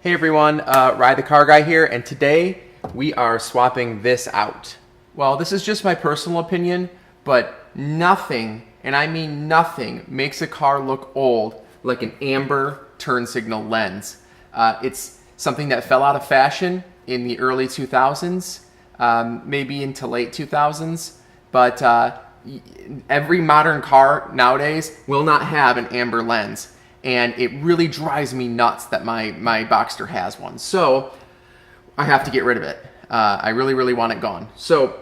Hey everyone, Ride the Car Guy here, and today we are swapping this out. Well, this is just my personal opinion, but nothing, and I mean nothing, makes a car look old like an amber turn signal lens. It's something that fell out of fashion in the early 2000s, maybe into late 2000s, but every modern car nowadays will not have an amber lens. And it really drives me nuts that my Boxster has one. So I have to get rid of it. I really want it gone. So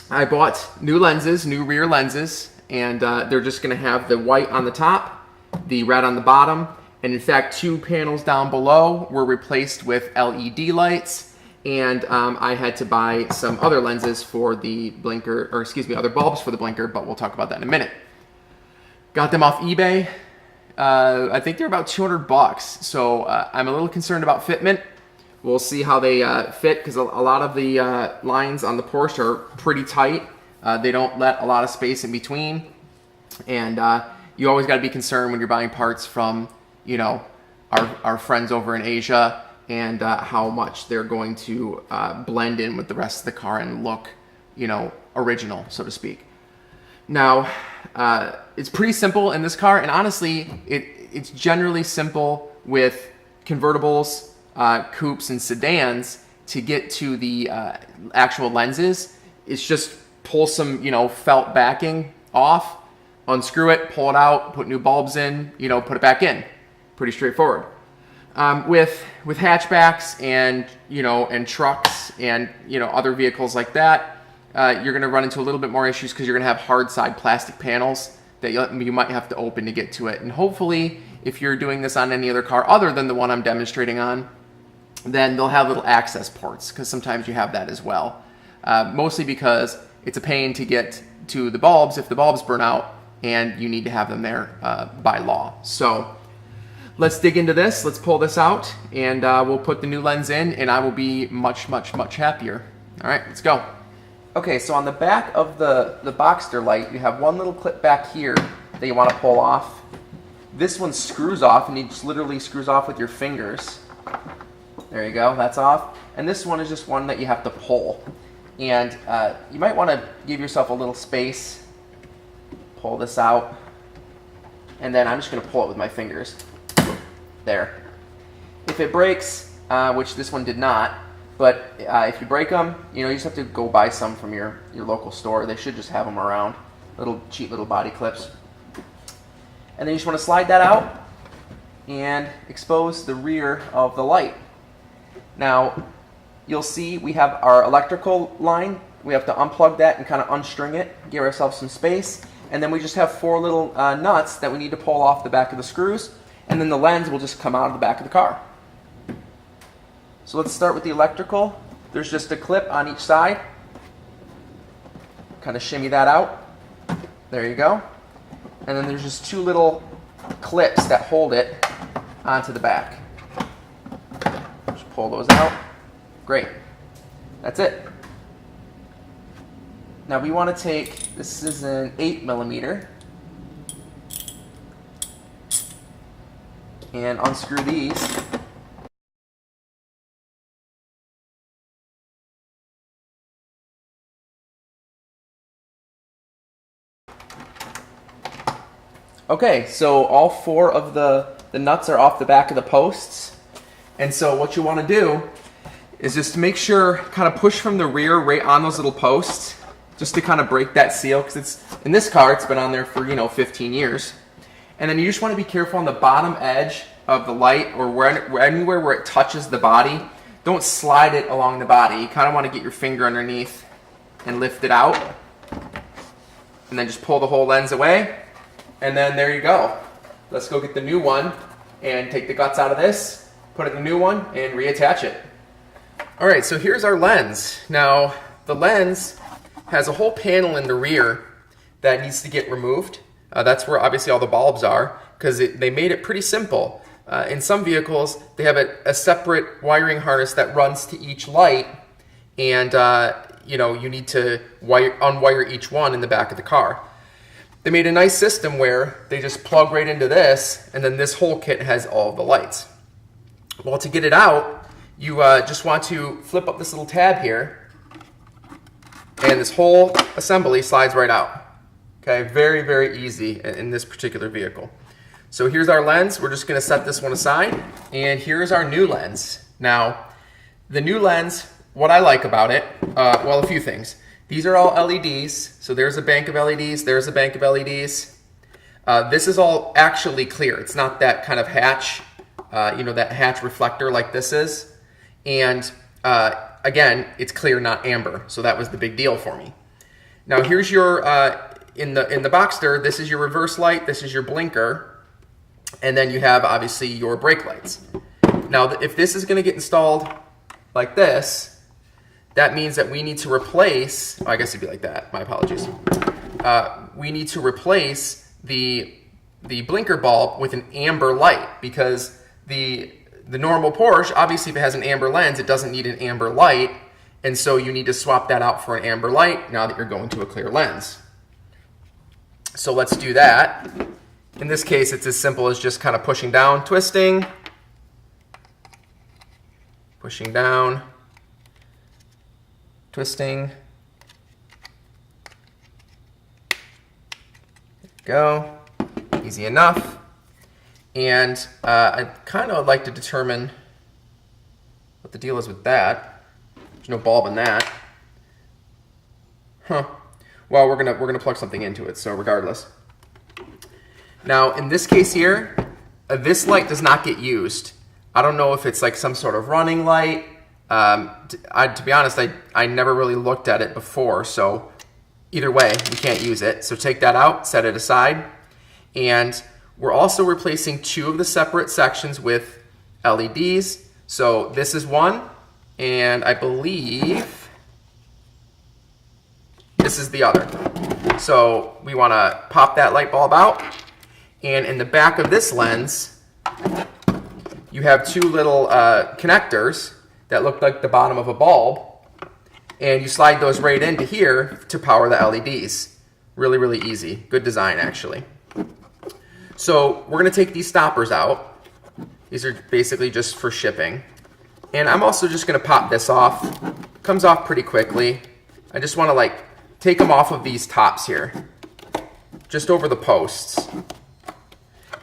I bought new lenses, new rear lenses, and they're just gonna have the white on the top, the red on the bottom, and in fact, 2 panels down below were replaced with LED lights, and I had to buy some other lenses for the blinker, or excuse me, other bulbs for the blinker, but we'll talk about that in a minute. Got them off eBay. I think they're about $200, so I'm a little concerned about fitment. We'll see how they fit, because a lot of the lines on the Porsche are pretty tight. They don't let a lot of space in between, and you always got to be concerned when you're buying parts from, you know, our friends over in Asia, and how much they're going to blend in with the rest of the car and look, you know, original, so to speak. Now, it's pretty simple in this car, and honestly, it's generally simple with convertibles, coupes, and sedans to get to the actual lenses. It's just pull some, you know, felt backing off, unscrew it, pull it out, put new bulbs in, you know, put it back in. Pretty straightforward. With hatchbacks and, you know, and trucks and, you know, other vehicles like that, you're going to run into a little bit more issues because you're going to have hard side plastic panels that you might have to open to get to it. And hopefully, if you're doing this on any other car other than the one I'm demonstrating on, then they'll have little access ports, because sometimes you have that as well. Mostly because it's a pain to get to the bulbs if the bulbs burn out, and you need to have them there by law. So let's dig into this. Let's pull this out, and we'll put the new lens in, and I will be much happier. All right, let's go. Okay, so on the back of the Boxster light, you have one little clip back here that you want to pull off. This one screws off, and you just literally screws off with your fingers. There you go, that's off. And this one is just one that you have to pull. And you might want to give yourself a little space. Pull this out. And then I'm just going to pull it with my fingers. There. If it breaks, which this one did not, but if you break them, you know, you just have to go buy some from your local store. They should just have them around. Cheap little body clips. And then you just want to slide that out and expose the rear of the light. Now, you'll see we have our electrical line. We have to unplug that and kind of unstring it, give ourselves some space. And then we just have 4 little nuts that we need to pull off the back of the screws. And then the lens will just come out of the back of the car. So let's start with the electrical. There's just a clip on each side. Kind of shimmy that out. There you go. And then there's just 2 little clips that hold it onto the back. Just pull those out. Great. That's it. Now we want to take, this is an 8mm, and unscrew these. Okay, so all 4 of the nuts are off the back of the posts. And so what you want to do is just make sure, kind of push from the rear right on those little posts, just to kind of break that seal, because it's, in this car, it's been on there for, you know, 15 years. And then you just want to be careful on the bottom edge of the light, or anywhere where it touches the body. Don't slide it along the body. You kind of want to get your finger underneath and lift it out. And then just pull the whole lens away. And then there you go. Let's go get the new one and take the guts out of this, put it in the new one, and reattach it. All right, so here's our lens. Now, the lens has a whole panel in the rear that needs to get removed. That's where obviously all the bulbs are, because they made it pretty simple. In some vehicles, they have a separate wiring harness that runs to each light, and you know, you need to unwire each one in the back of the car. They made a nice system where they just plug right into this, and then this whole kit has all of the lights. Well, to get it out, you just want to flip up this little tab here, and this whole assembly slides right out. Okay, very, very easy in this particular vehicle. So here's our lens. We're just going to set this one aside, and here's our new lens. Now, the new lens, what I like about it, well, a few things. These are all LEDs, so there's a bank of LEDs, there's a bank of LEDs. This is all actually clear. It's not that kind of hatch, that hatch reflector like this is. And again, it's clear, not amber. So that was the big deal for me. Now here's your, in the Boxster, this is your reverse light, this is your blinker, and then you have obviously your brake lights. Now if this is going to get installed like this, that means that we need to replace, I guess it'd be like that, my apologies. We need to replace the blinker bulb with an amber light, because the normal Porsche, obviously if it has an amber lens, it doesn't need an amber light, and so you need to swap that out for an amber light now that you're going to a clear lens. So let's do that. In this case, it's as simple as just kind of pushing down, twisting, pushing down, twisting. There we go. Easy enough. And I kind of like to determine what the deal is with that. There's no bulb in that. Huh. Well, we're gonna plug something into it, so regardless. Now, in this case here, this light does not get used. I don't know if it's like some sort of running light. To be honest, I never really looked at it before, so either way, we can't use it. So take that out, set it aside, and we're also replacing two of the separate sections with LEDs. So this is one, and I believe this is the other. So we want to pop that light bulb out, and in the back of this lens, you have two little connectors that look like the bottom of a bulb, and you slide those right into here to power the LEDs. Really, really easy. Good design, actually. So we're going to take these stoppers out. These are basically just for shipping. And I'm also just going to pop this off. Comes off pretty quickly. I just want to take them off of these tops here, just over the posts.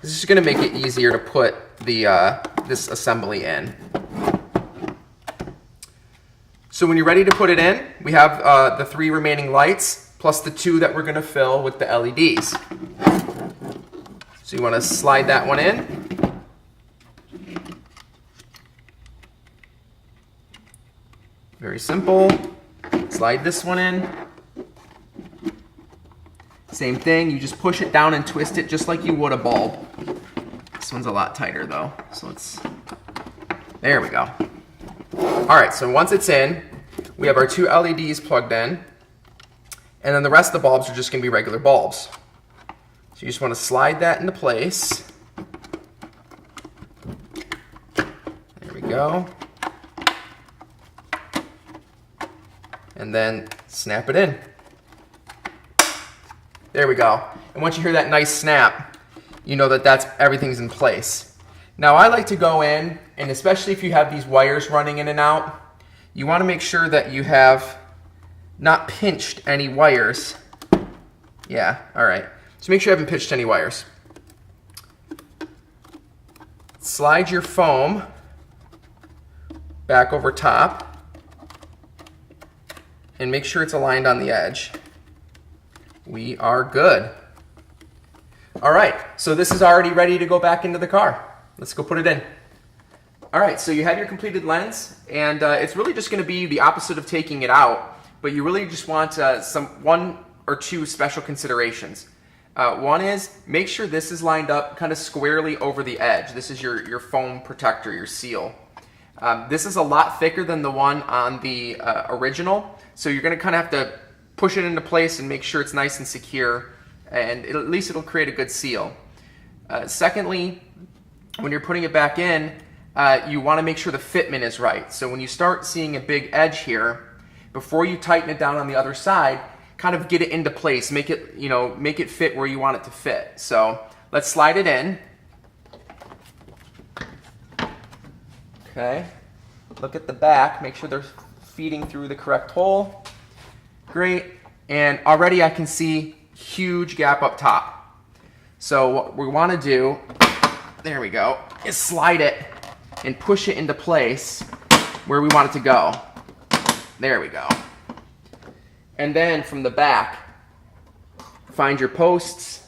This is going to make it easier to put this assembly in. So when you're ready to put it in, we have the three remaining lights plus the two that we're going to fill with the LEDs. So you want to slide that one in. Very simple. Slide this one in. Same thing, you just push it down and twist it just like you would a bulb. This one's a lot tighter though, so there we go. All right, so once it's in, we have our two LEDs plugged in, and then the rest of the bulbs are just gonna be regular bulbs. So you just wanna slide that into place. There we go. And then snap it in. There we go. And once you hear that nice snap, you know that everything's in place. Now I like to go in, and especially if you have these wires running in and out, you want to make sure that you have not pinched any wires. Yeah, all right. So make sure you haven't pinched any wires. Slide your foam back over top and make sure it's aligned on the edge. We are good. All right, so this is already ready to go back into the car. Let's go put it in. All right, so you have your completed lens, and it's really just gonna be the opposite of taking it out, but you really just want one or two special considerations. One is, make sure this is lined up kind of squarely over the edge. This is your foam protector, your seal. This is a lot thicker than the one on the original, so you're gonna kind of have to push it into place and make sure it's nice and secure, and at least it'll create a good seal. Secondly, when you're putting it back in, you want to make sure the fitment is right. So when you start seeing a big edge here, before you tighten it down on the other side, kind of get it into place, make it fit where you want it to fit. So let's slide it in. Okay, look at the back, make sure they're feeding through the correct hole. Great, and already I can see huge gap up top. So what we want to do, there we go, is slide it and push it into place where we want it to go. There we go. And then from the back, find your posts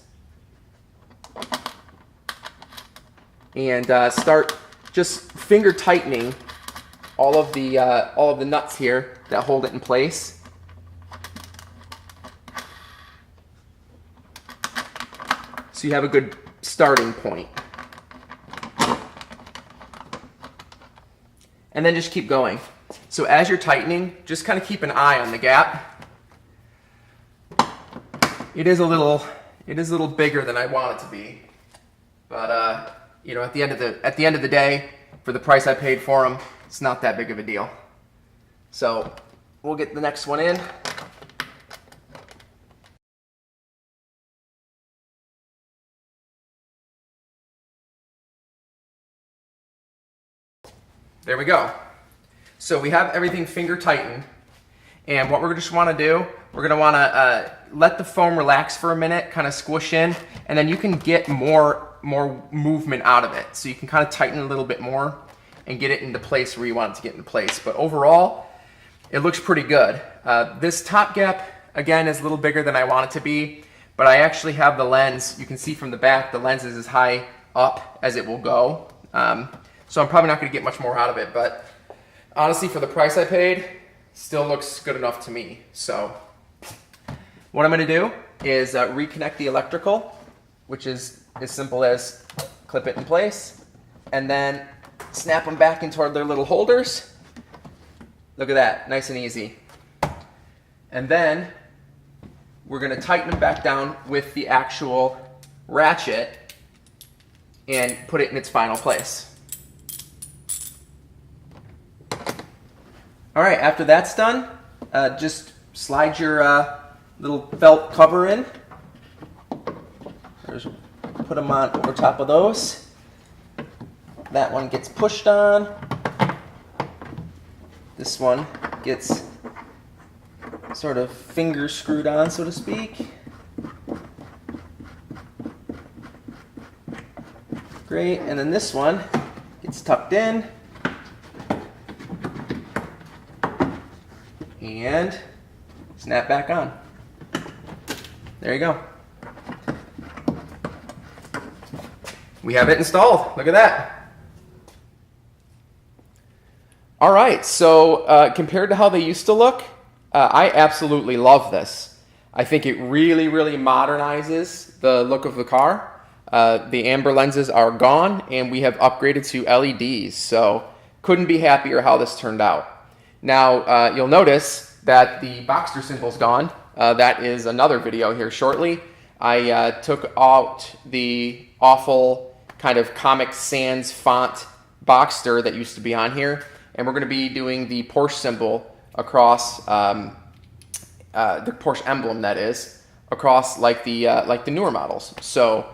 and start just finger tightening all of the nuts here that hold it in place. So you have a good starting point. And then just keep going. So as you're tightening, just kind of keep an eye on the gap. It is a little bigger than I want it to be, but you know, at the end of the day, for the price I paid for them, it's not that big of a deal. So we'll get the next one in. There we go. So we have everything finger tightened, and what we're just want to do, we're going to want to let the foam relax for a minute, kind of squish in, and then you can get more movement out of it. So you can kind of tighten a little bit more and get it into place where you want it to get into place. But overall, it looks pretty good. This top gap, again, is a little bigger than I want it to be, but I actually have the lens. You can see from the back, the lens is as high up as it will go. So I'm probably not going to get much more out of it, but honestly, for the price I paid, still looks good enough to me. So what I'm going to do is reconnect the electrical, which is as simple as clip it in place and then snap them back into their little holders. Look at that, nice and easy. And then we're going to tighten them back down with the actual ratchet and put it in its final place. All right, after that's done, just slide your little felt cover in. Put them on over top of those. That one gets pushed on. This one gets sort of finger screwed on, so to speak. Great, and then this one gets tucked in. And snap back on. There you go. We have it installed. Look at that. All right, so compared to how they used to look, I absolutely love this. I think it really, really modernizes the look of the car. The amber lenses are gone, and we have upgraded to LEDs, so couldn't be happier how this turned out. Now, you'll notice that the Boxster symbol's gone. That is another video here shortly. I took out the awful kind of Comic Sans font Boxster that used to be on here, and we're going to be doing the Porsche symbol across, the Porsche emblem that is, across like the newer models. So,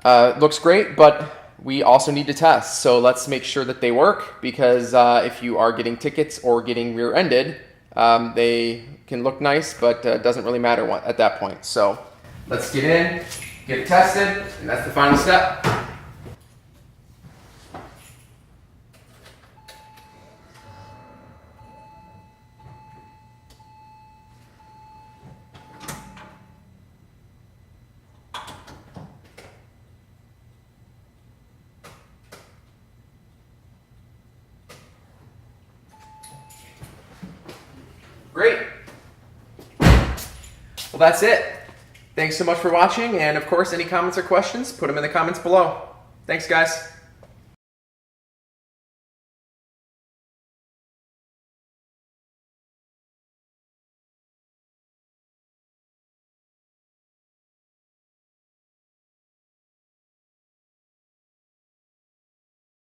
looks great, but we also need to test. So let's make sure that they work, because if you are getting tickets or getting rear-ended, they can look nice, but it doesn't really matter at that point. So let's get in, get it tested, and that's the final step. Great. Well, that's it. Thanks so much for watching, and of course, any comments or questions, put them in the comments below. Thanks, guys.